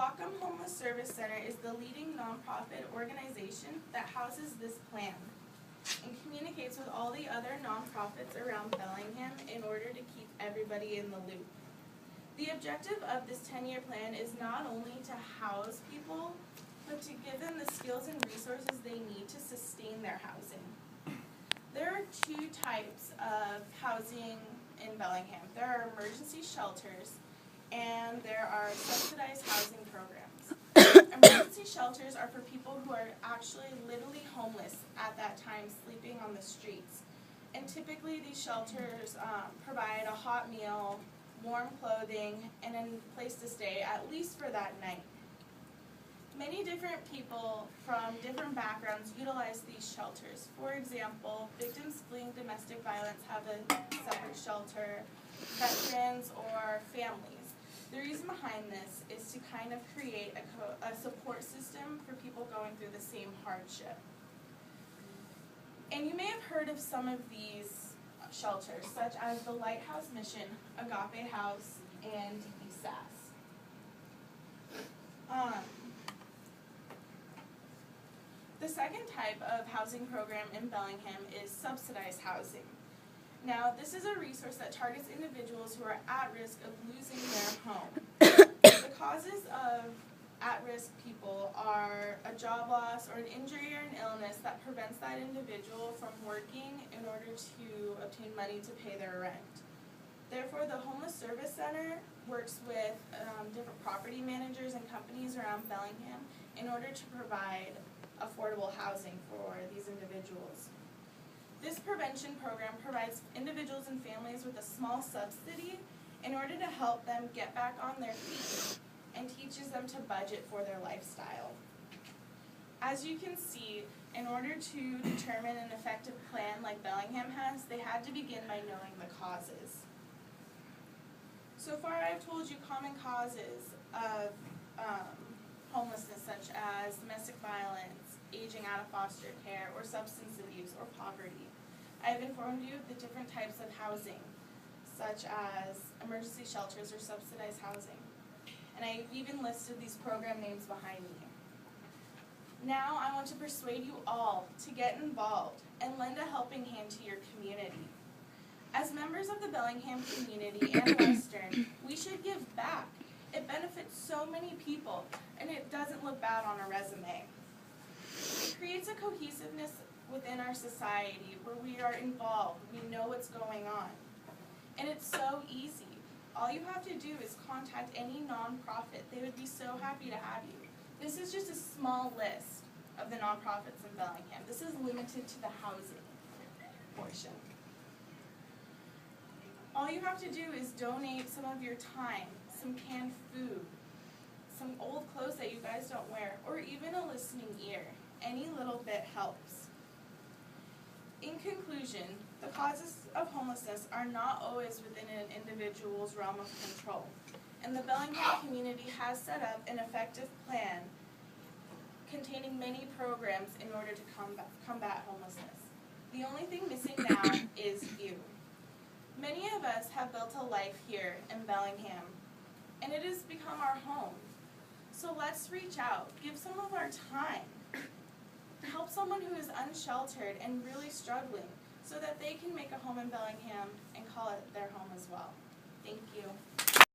Whatcom Homeless Service Center is the leading nonprofit organization that houses this plan and communicates with all the other nonprofits around Bellingham in order to keep everybody in the loop. The objective of this 10-year plan is not only to house people, but to give them the skills and resources they need to sustain their housing. There are two types of housing in Bellingham. There are emergency shelters and there are subsidized housing programs. Emergency shelters are for people who are actually literally homeless at that time, sleeping on the streets. And typically these shelters provide a hot meal, warm clothing, and a place to stay, at least for that night. Many different people from different backgrounds utilize these shelters. For example, victims fleeing domestic violence have a separate shelter, veterans or families. The reason behind this is to kind of create a support system for people going through the same hardship. And you may have heard of some of these shelters, such as the Lighthouse Mission, Agape House, and DP SAS. The second type of housing program in Bellingham is subsidized housing. Now, this is a resource that targets individuals who are at risk of losing their home. The causes of at-risk people are a job loss or an injury or an illness that prevents that individual from working in order to obtain money to pay their rent. Therefore, the Homeless Service Center works with different property managers and companies around Bellingham in order to provide affordable housing for these individuals. This prevention program provides individuals and families with a small subsidy in order to help them get back on their feet and teaches them to budget for their lifestyle. As you can see, in order to determine an effective plan like Bellingham has, they had to begin by knowing the causes. So far I've told you common causes of homelessness, such as domestic violence, aging out of foster care, or substance abuse, or poverty. I've informed you of the different types of housing, such as emergency shelters or subsidized housing. And I've even listed these program names behind me. Now I want to persuade you all to get involved and lend a helping hand to your community. As members of the Bellingham community and Western, we should give back. It benefits so many people, and it doesn't look bad on a resume. It creates a cohesiveness within our society where we are involved, we know what's going on. And it's so easy. All you have to do is contact any nonprofit. They would be so happy to have you. This is just a small list of the nonprofits in Bellingham. This is limited to the housing portion. All you have to do is donate some of your time, some canned food, some old clothes that you guys don't wear, or even a listening ear. Any little bit helps. In conclusion, the causes of homelessness are not always within an individual's realm of control, and the Bellingham community has set up an effective plan containing many programs in order to combat homelessness. The only thing missing now is you. Many of us have built a life here in Bellingham, and it has become our home. So let's reach out, give some of our time, help someone who is unsheltered and really struggling so that they can make a home in Bellingham and call it their home as well. Thank you.